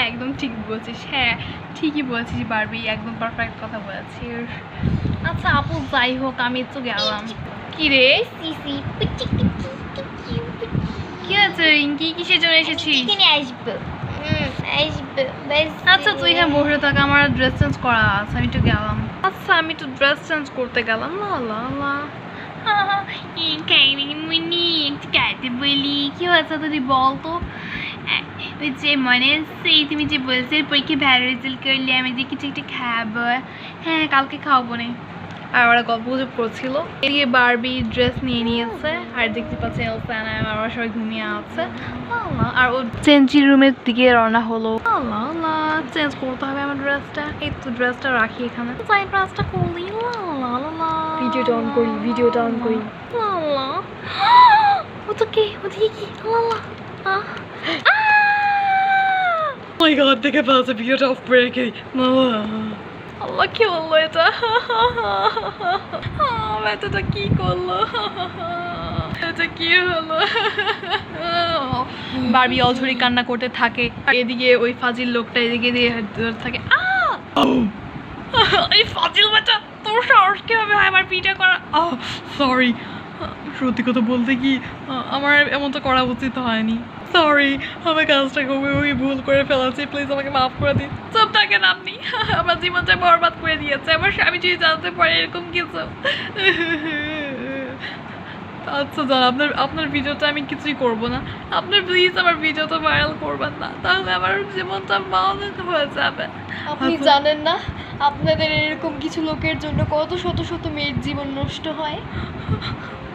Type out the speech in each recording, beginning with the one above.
হ্যাঁ একদম ঠিক বলছিস, হ্যাঁ ঠিকই বলছিস বারবি, একদম পারফেক্ট কথা বলেছিস। আচ্ছা আপু যাই হোক, আমি তো গেলাম। কি রে সিসি কি আছে রিঙ্কি, কিসের জন্য এসেছিস? এখানে আসবো আসবো ব্যাস। আচ্ছা তুই এখানে বসে থাক, আমার ড্রেস চেঞ্জ করা আছে, আমি একটু গেলাম। আচ্ছা আমি একটু ড্রেস চেঞ্জ করতে গেলাম। লা লা লা মুনি একটু গাইতে বলি, কি হয়েছে তুই বল তো? ওই যে মনে সেই তুমি যে বলছে পরীক্ষা ভালো রেজাল্ট করলে আমি যে কিছু একটা খাবো। হ্যাঁ কালকে খাওয়াবো না। আর ওরা গল্প গুজব করছিল, এদিকে বারবি ড্রেস নিয়ে নিয়েছে, আর দেখতে পাচ্ছি এলসা আর সবাই ঘুমিয়ে আছে। আর ও চেঞ্জিং রুমের দিকে রওনা হলো। চেঞ্জ করতে হবে আমার ড্রেসটা, এই তো ড্রেসটা রাখি এখানে, যাই ড্রেসটা করলি। ভিডিওটা অন করি, ভিডিওটা অন করি। ওদিকে ওদিকে কি লা মাই গড, দেখে ফেলছে, ভিডিওটা অফ করে রেখে দিই। আল্লাহ কি বললো এটা? এটা কি করলো? এটা কি হলো? বারবি অঝরি কান্না করতে থাকে, এদিকে ওই ফাজিল লোকটা এদিকে দিয়ে থাকে। এই ফাজিল বাচ্চা, তোর সাহস কিভাবে হয় আমার পিঠে করা? সরি, সত্যি কথা বলতে কি আমার এমনটা করা উচিত হয়নি। সরি, আমার কাজটা খুবই ভুল করে ফেলেছি, প্লিজ আমাকে মাফ করে দিন। সব থাকেন আপনি, আমার জীবনটা বরবাদ করে দিয়েছে আমার স্বামী, যদি জানতে পারে এরকম কিছু। আচ্ছা জান, আপনার ভিডিওটা আমি কিছুই করব না, আপনার প্লিজ আমার ভিডিওটা ভাইরাল করবেন না, তাহলে আমার জীবনটা মাউনেট হয়ে যাবে। আপনি জানেন না আপনাদের এরকম কিছু লোকের জন্য কত শত শত মেয়ের জীবন নষ্ট হয়?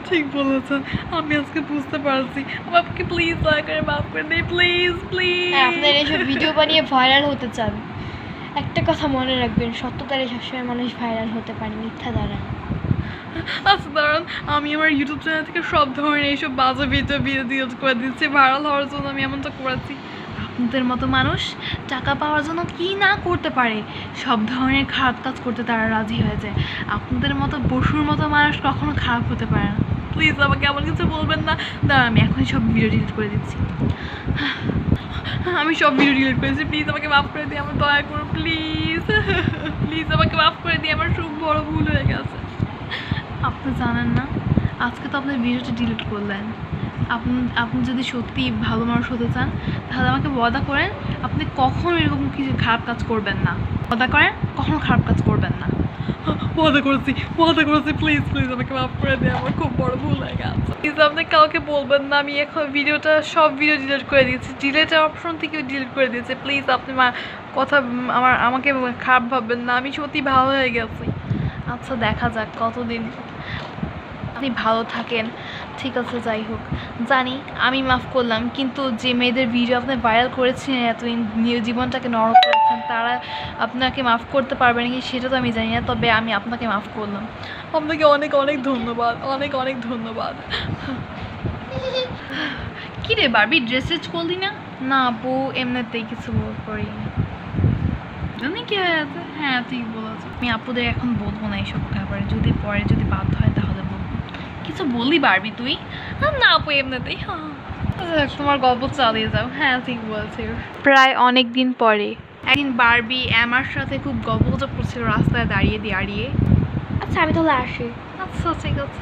ঠিক বলেছেন, আমি আজকে বুঝতে পারছি। আমাকে প্লিজ দয়া করে মাফ করে দিন, প্লিজ প্লিজ। আপনারা এইসব ভিডিও বানিয়ে ভাইরাল হতে চান, একটা কথা মনে রাখবেন, সত্যতারে সবসময় মানুষ ভাইরাল হতে পারে, মিথ্যা দ্বারা। আচ্ছা দাঁড়ান, আমি আমার ইউটিউব চ্যানেল থেকে সব ধরনের এইসব বাজে ভিডিও ডিলিট করে দিচ্ছি, ভাইরাল হওয়ার জন্য আমি এমনটা করেছি। আপনাদের মতো মানুষ টাকা পাওয়ার জন্য কি না করতে পারে, সব ধরনের খারাপ কাজ করতে তারা রাজি হয়ে যায়। আপনাদের মতো পশুর মতো মানুষ কখনো খারাপ হতে পারে না। প্লিজ আমাকে এমন কিছু বলবেন না। দাঁড়ান আমি এখনই সব ভিডিও ডিলিট করে দিচ্ছি। আমি সব ভিডিও ডিলিট করেছি, প্লিজ আমাকে মাফ করে দিই, আমার দয়া করুন প্লিজ। প্লিজ আমাকে মাফ করে দিই, আমার খুব বড় ভুল হয়ে গেছে। আপনি জানেন না, আজকে তো আপনি ভিডিওটি ডিলিট করলেন। আপনি যদি সত্যি ভালো মানুষ হতে চান তাহলে আমাকে ওয়াদা করেন আপনি কখনো এরকম কিছু খারাপ কাজ করবেন না। ওয়াদা করেন কখনো খারাপ কাজ করবেন না। ওয়াদা করেছি, প্লিজ প্লিজ আমাকে মাফ করে দিই, আমার খুব বড় ভুল হয়ে গেছে। প্লিজ আপনি কাউকে বলবেন না, আমি এখন সব ভিডিও ডিলিট করে দিয়েছি, ডিলিটের অপশন থেকেও ডিলিট করে দিয়েছি। প্লিজ আপনি আমাকে খারাপ ভাববেন না, আমি সত্যি ভালো হয়ে গেছি। আচ্ছা দেখা যাক কতদিন আপনি ভালো থাকেন। ঠিক আছে যাই হোক, জানি আমি মাফ করলাম, কিন্তু যে মেয়েদের ভিডিও আপনি ভাইরাল করেছিলেন, এতদিন জীবনটাকে নরক করেছেন, তারা আপনাকে মাফ করতে পারবে নাকি সেটা তো আমি জানি না, তবে আমি আপনাকে মাফ করলাম। আপনাকে অনেক অনেক ধন্যবাদ, অনেক অনেক ধন্যবাদ। কি রে বারবি, ড্রেসেজ করলি না? না আপু এমনিতেই কিছু করিনি। জানি কি হয়ে আছে, হ্যাঁ ঠিক বলেছ। আমি আপুদের এখন বলবো না এইসব ব্যাপারে, যদি বাধ্য হয় তাহলে বলবো। কিছু বললি বারবি তুই? না আপু এমনিতেই। তোমার গল্প চালিয়ে যাও। হ্যাঁ ঠিক বলছি। প্রায় অনেক দিন পরে একদিন বারবি আমার সাথে খুব গল্প গুজব করছিল রাস্তায় দাঁড়িয়ে। আচ্ছা আমি তাহলে আসি। আচ্ছা ঠিক আছে।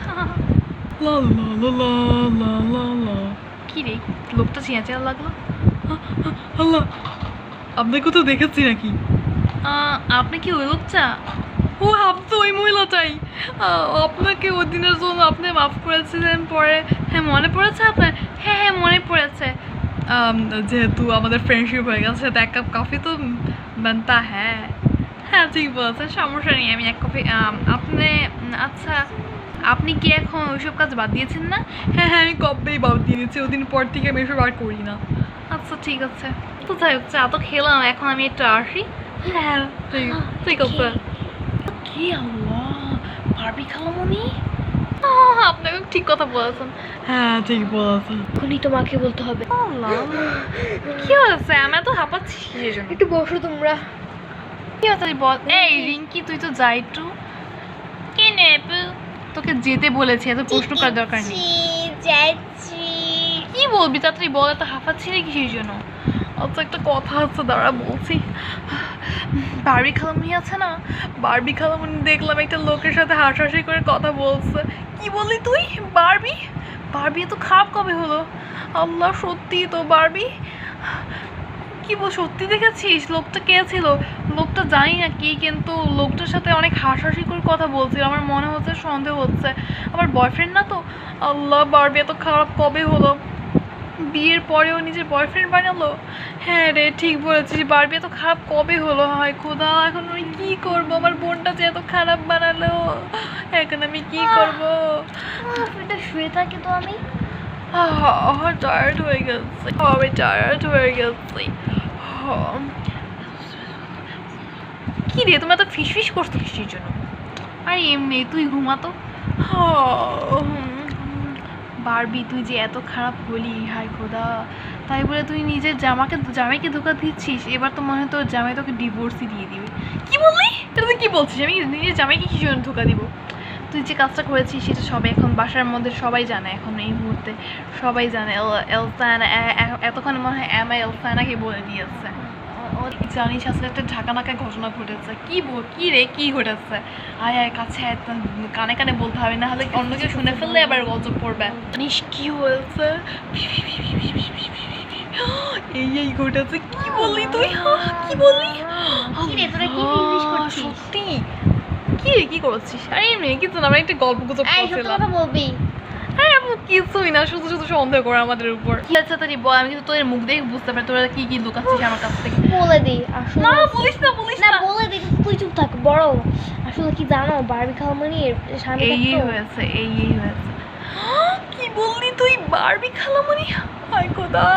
লা লা লা লা লা লা লা। কি রে লোকটা চেঁচাল লাগলো? আল্লাহ, আপনাকে কোথাও দেখেছি নাকি? আপনি কি ওই লোকটা? ও আপনি তো ওই মহিলাটাই। আপনাকে ওই দিনের জন্য আপনি মাফ করেছিলেন পরে। হ্যাঁ মনে পড়েছে আপনার? হ্যাঁ মনে পড়েছে। যেহেতু আমাদের ফ্রেন্ডশিপ হয়ে গেছে, তো এক কাপ কফি তো বানতা। হ্যাঁ হ্যাঁ ঠিক বলছেন, সমস্যা নেই, আমি এক কফি। আপনি আচ্ছা আপনি কি এখন ওইসব কাজ বাদ দিয়েছেন না? হ্যাঁ হ্যাঁ, আমি কবেই বাদ দিয়েছি, ওদিন পর থেকে আমি এসব আর করি না। আচ্ছা ঠিক আছে, তো যাই হোক চা তো খেলাম, এখন আমি একটু আসি। হ্যাঁ ঠিক আছে। কি আল্লাহ, বারবি খালামণি, আপনাকে ঠিক কথা বলেছেন। হ্যাঁ ঠিক বলেছেন। এখনই তোমাকে বলতে হবে। আল্লাহ কি হয়েছে, আমি তো হাঁপাচ্ছি সেই জন্য। একটু বসো তোমরা। কি হয়েছে বল। এই রিঙ্কি তুই তো যাই একটু। কেন আপু? তোকে যেতে বলেছি, এত প্রশ্ন করার দরকার নেই। যাচ্ছি। কি বলবি তাড়াতাড়ি বল, এত হাঁপাচ্ছিলি কিসের জন্য? আচ্ছা একটা কথা আছে, দাঁড়া বলছি। বারবি খালামণি আছে না, বারবি খালামণি দেখলাম একটা লোকের সাথে হাসাহাসি করে কথা বলছে। কি বললি তুই? বারবি? বারবি এত খারাপ কবে হলো? আল্লাহ, সত্যি তো বারবি? কি বল, সত্যি দেখেছিস? লোকটা কে ছিল? লোকটা জানি না কি, কিন্তু লোকটার সাথে অনেক হাসাহাসি করে কথা বলছিল। আমার মনে হচ্ছে, সন্দেহ হচ্ছে আমার বয়ফ্রেন্ড না তো। আল্লাহ, বারবি এত খারাপ কবে হলো? বিয়ের পরেও নিজের বয়ফ্রেন্ড বানালো? হ্যাঁ রে, ঠিক বলেছিস। বারবি এত খারাপ কবে হলো? হয় খোদা, এখন আমি কি করব? আমার বোনটা যে এত খারাপ বানালো, এখন আমি কি করব? এটা শুয়ে থাকি তো আমি। টায়ার্ড হয়ে গেছে, আমি টায়ার্ড হয়ে গেছি। কি রে, তুমি এত ফিসফিস করছো কিসের জন্য? আর এমনি তুই ঘুমাতো। বারবি তুই যে এত খারাপ হলি, হায় খোদা, তাই বলে তুই নিজের জামাইকে ধোকা দিচ্ছিস। এবার তো মনে হয় তোর জামাই তোকে ডিভোর্সই দিয়ে দিবে। কি বললি? এটা তুই কি বলছিস? আমি নিজের জামাইকে কি জন্য ধোকা দিব? তুই যে কাজটা করেছিস সেটা সবাই এখন বাসার মধ্যে সবাই জানে, এখন এই মুহূর্তে সবাই জানে। এলসানা এতক্ষণ মনে হয় এলসানাকে বলে দিয়েছে। জানিস আসলে একটা ঢাকানাকা ঘটনা ঘটেছে। কি রে, কি ঘটেছে? আয় আয় কাছে আয়, কানে কানে বলতে হবে, না হলে অন্য কেউ শুনে ফেললে আবার গজব পড়বে। জানিস কি হয়েছে? এই ঘটেছে। কি বললি তুই? কি বললি? কি রে, তোরা কি ফিসফিস করছিস? সত্যি? কি রে, কি করছিস? আরে এমনি কিছু না, আমি একটা গল্প গুজব এই সত্যি করছিলাম। কথা বলবি? আরে আপু কিছুই না, শুধু শুধু সন্দেহ করে আমাদের উপর। কি আছে তাই বল, আমি কিন্তু তোদের মুখ দেখে বুঝতে পারি তোরা কি কি লুকাচ্ছিস আমার কাছ থেকে। বলে দি আসলে। না বলিস না, বলিস না না। বলে দি, তুই চুপ থাক। বড় আসলে কি জানো, বারবি খালামণির স্বামী এই থাকতো। হয়েছে, এই হয়েছে। কি বললি তুই? বারবি খালামণি? হায় খোদা,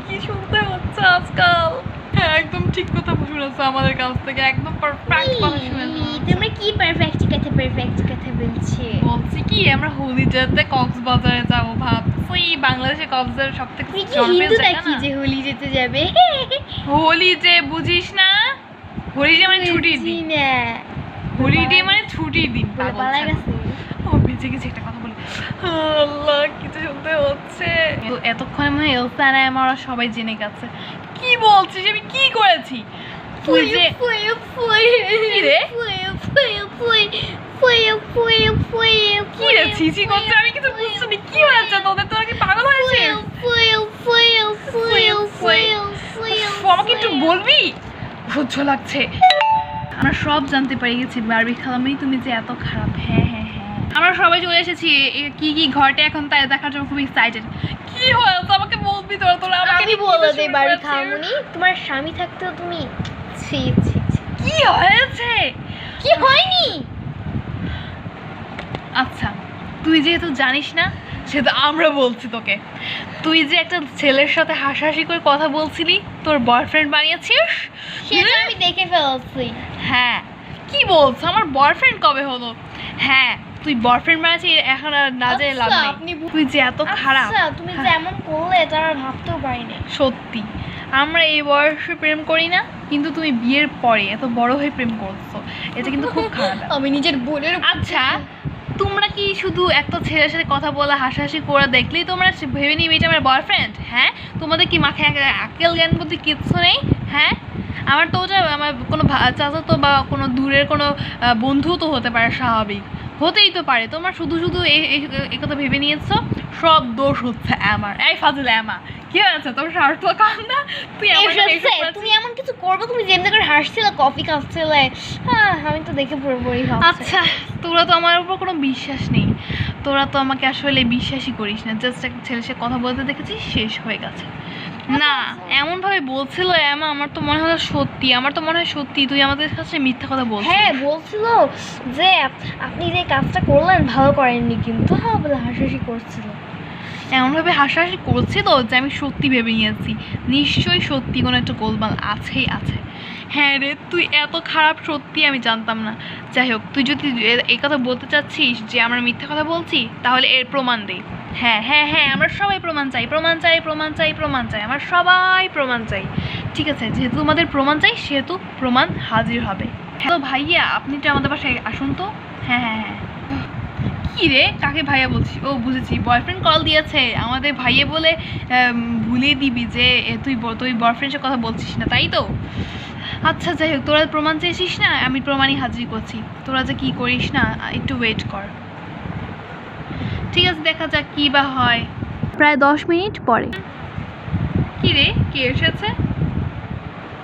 কি শুনতে হচ্ছে আজকাল। হ্যাঁ, একদম ঠিক কথা শুনেছো আমাদের কাছ থেকে, একদম পারফেক্ট কথা শুনেছো। তোমরা কি পারফেক্ট কথা বলছি? বলছি কি, আমরা হোলিডেতে কক্সবাজারে যাবো ভাবছি। বাংলাদেশে কক্সবাজার সব থেকে তুই কি জনপ্রিয় হিন্দু জায়গা নাকি না? যে হোলি যেতে যাবে? হোলি যে বুঝিস না? হোলিডে মানে ছুটির বুঝি দিন। না। হোলিডে মানে ছুটির দিন। বলে পালা গেছে। ও বেঁচে গেছে, একটা কথা বলি। আল্লাহ, কিছু শুনতে হচ্ছে। তো এতক্ষণে মনে হয় এলসানা আমরা সবাই জেনে গেছে। কি বলছিস? আমি কি করেছি? তুই যে কি রে? কি রে, ছিছি করছে? আমি কিছু বুঝছি না। কি হয়েছে তোদের? তোরা কি পাগল হয়েছিস? আমাকে একটু বলবি? সহ্য লাগছে। আমরা সব জানতে পেরে গেছি বারবি খালামণি তুমি যে এত খারাপ। হ্যাঁ হ্যাঁ হ্যাঁ, আমরা সবাই চলে এসেছি কি কি ঘটে এখন তাই দেখার জন্য খুব এক্সাইটেড। কি হয়েছে আমাকে বলবি? তোরা আমাকে আমি নিয়ে কি বলে শুরু দেই বারবি করেছিস? খালামণি, তোমার স্বামী থাকতেও তুমি ছি ছি ছি। কি হয়েছে? কি হয়নি? আচ্ছা, তুই যেহেতু জানিস না সেটা আমরা বলছি তোকে। তুই যে একটা ছেলের সাথে হাসাহাসি করে কথা বলছিলি, তোর বয়ফ্রেন্ড বানিয়েছিস। সেটা আমি দেখে ফেলছি। হ্যাঁ, কি বলছো? আমার বয়ফ্রেন্ড কবে হলো? হ্যাঁ, তুই বয়ফ্রেন্ড বানিয়েছিস, এখন আর না যে লাভ আচ্ছা, নেই। আপনি তুই যে এত খারাপ। আচ্ছা, তুমি যেমন করলে তারা ভাবতেও পারি না। সত্যি, আমরা এই বয়সে প্রেম করি না, কিন্তু তুমি বিয়ের পরে এত বড় হয়ে প্রেম করছো, এটা কিন্তু খুব খারাপ। আমি নিজের বোনের আচ্ছা, তোমরা কি শুধু একটা ছেলের সাথে কথা বলা হাসাহাসি করে দেখলেই তোমরা ভেবে নিবে এটা আমার বয়ফ্রেন্ড? হ্যাঁ, তোমাদের কি মাথায় আকেল জ্ঞান বুদ্ধি কিচ্ছু নেই? হ্যাঁ, আমার তো ওটা আমার কোনো চাচাতো বা কোনো দূরের কোনো বন্ধু তো হতে পারে, স্বাভাবিক হতেই তো পারে। তোমরা শুধু শুধু এই কথা ভেবে নিয়েছো, সব দোষ হচ্ছে আমার। এই ফাজিল আমা, কি হয়েছে? তোর সাহস তো কম না? তুই আমার সাথে এসব করেছিস? তুমি এমন কিছু করবে? তুমি যেমনি করে হাসছিলে, কফি খাচ্ছিলে, হ্যাঁ আমি তো দেখে পুরোপুরি ভাবছি। আচ্ছা, তোরা তো আমার উপর কোনো বিশ্বাস নেই, তোরা তো আমাকে আসলে বিশ্বাসই করিস না। জাস্ট একটা ছেলের সাথে কথা বলতে দেখেছিস, শেষ হয়ে গেছে। না, এমনভাবে বলছিল এমা, আমার তো মনে হলো সত্যি, আমার তো মনে হয় সত্যি তুই আমাদের কাছে মিথ্যা কথা বলছিস। হ্যাঁ বলছিল যে আপনি যে কাজটা করলেন ভালো করেননি, কিন্তু হ্যাঁ বলে হাসাহাসি করছিল। এমনভাবে হাসাহাসি করছে তো যে আমি সত্যি ভেবে নিয়েছি নিশ্চয়ই সত্যি কোনো একটা গোলমাল আছেই আছে। হ্যাঁ রে, তুই এত খারাপ সত্যি আমি জানতাম না। যাই হোক, তুই যদি এই কথা বলতে চাচ্ছিস যে আমরা মিথ্যা কথা বলছি, তাহলে এর প্রমাণ দেই। হ্যাঁ হ্যাঁ হ্যাঁ, আমরা সবাই প্রমাণ চাই, আমরা সবাই প্রমাণ চাই। ঠিক আছে, যেহেতু তোমাদের প্রমাণ চাই সেহেতু প্রমাণ হাজির হবে। হ্যালো ভাইয়া, আপনি তো আমাদের বাসায় আসুন তো। হ্যাঁ হ্যাঁ হ্যাঁ, কি রে, কাকে ভাইয়া বলছিস? ও বুঝেছি, বয়ফ্রেন্ড কল দিয়েছে আমাদের ভাইয়া বলে ভুলিয়ে দিবি যে তুই বয়ফ্রেন্ডের কথা বলছিস না, তাই তো? আচ্ছা যাই হোক, তোরা প্রমাণ চেয়েছিস না, আমি প্রমাণই হাজির করছি। তোরা যে কি করিস না, একটু ওয়েট কর। ঠিক আছে, দেখা যাক কি বা হয়। প্রায় 10 মিনিট পরে। কি রে, কে এসেছে?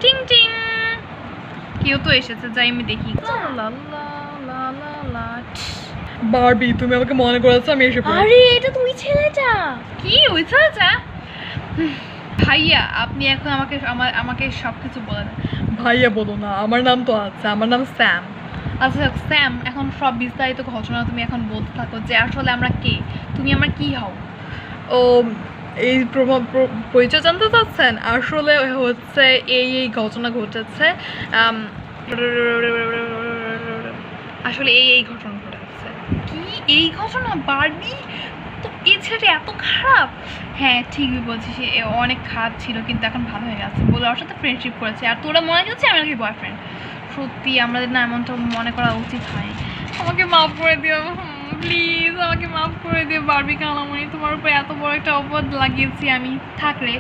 টিং টিং, কেউ তো এসেছে, যাই আমি দেখি। লা লা লা লা লা লা। বারবি, তুমি আমাকে মনে করেছো, আমি এসে পড়েছি। আরে এটা তুই ছেলেটা। কি হয়েছে? ভাইয়া, আপনি এখন আমাকে সব কিছু বলে দেন। ভাইয়া বলো না, আমার নাম তো আছে, আমার নাম স্যাম। আচ্ছা স্যাম, এখন সব বিস্তারিত ঘটনা তুমি এখন বলতে থাকো যে আসলে আমরা কে, তুমি আমার কি হও? ও, এই পরিচয় জানতে চাচ্ছেন? আসলে হচ্ছে এই ঘটনা ঘটেছে। আসলে এই ঘটনা ঘটেছে। কি এই ঘটনা? বারবি, তো এই ছেলেটা এত খারাপ? হ্যাঁ ঠিকই বলছিস, এ অনেক খারাপ ছিল, কিন্তু এখন ভালো হয়ে গেছে বলে ওর সাথে ফ্রেন্ডশিপ করেছে। আর তোরা মনে করছিস আমি নাকি বয়ফ্রেন্ড? সত্যি আমাদের না এমনটা মনে করা উচিত হয়। আমাকে মাফ করে দিও প্লিজ, আমাকে মাফ করে দিও বারবি কালামণি, তোমার উপর এত বড় একটা অপবাদ লাগিয়েছি আমি। থাকলে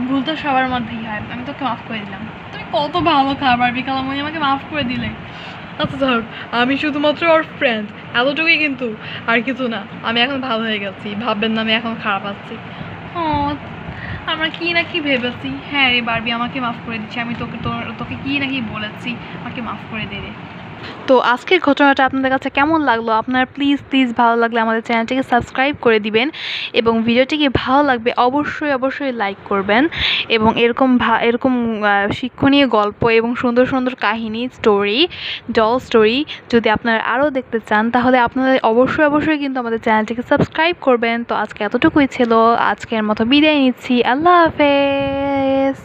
ভুল তো সবার মধ্যেই হয়, আমি তোকে মাফ করে দিলাম। তুমি কত ভালো খাবার বারবি কালামণি, আমাকে মাফ করে দিলে। আচ্ছা ধর, আমি শুধুমাত্র ওর ফ্রেন্ড, এতটুকুই কিন্তু, আর কিছু না। আমি এখন ভালো হয়ে গেছি, ভাববেন না আমি এখন খারাপ আছি। ও, আমরা কি না কি ভেবেছি। হ্যাঁ রে বারবি, আমাকে মাফ করে দিচ্ছি, আমি তোকে কি না কি বলেছি, আমাকে মাফ করে দে রে। তো আজকের ঘটনাটা আপনাদের কাছে কেমন লাগলো? আপনারা প্লিজ ভালো লাগলে আমাদের চ্যানেলটিকে সাবস্ক্রাইব করে দিবেন, এবং ভিডিওটিকে ভালো লাগবে অবশ্যই লাইক করবেন। এবং এরকম শিক্ষণীয় গল্প এবং সুন্দর কাহিনী, ডল স্টোরি যদি আপনারা আরও দেখতে চান, তাহলে আপনারা অবশ্যই কিন্তু আমাদের চ্যানেলটিকে সাবস্ক্রাইব করবেন। তো আজকে এতটুকুই ছিল, আজকের মতো বিদায় নিচ্ছি। আল্লাহ হাফেজ।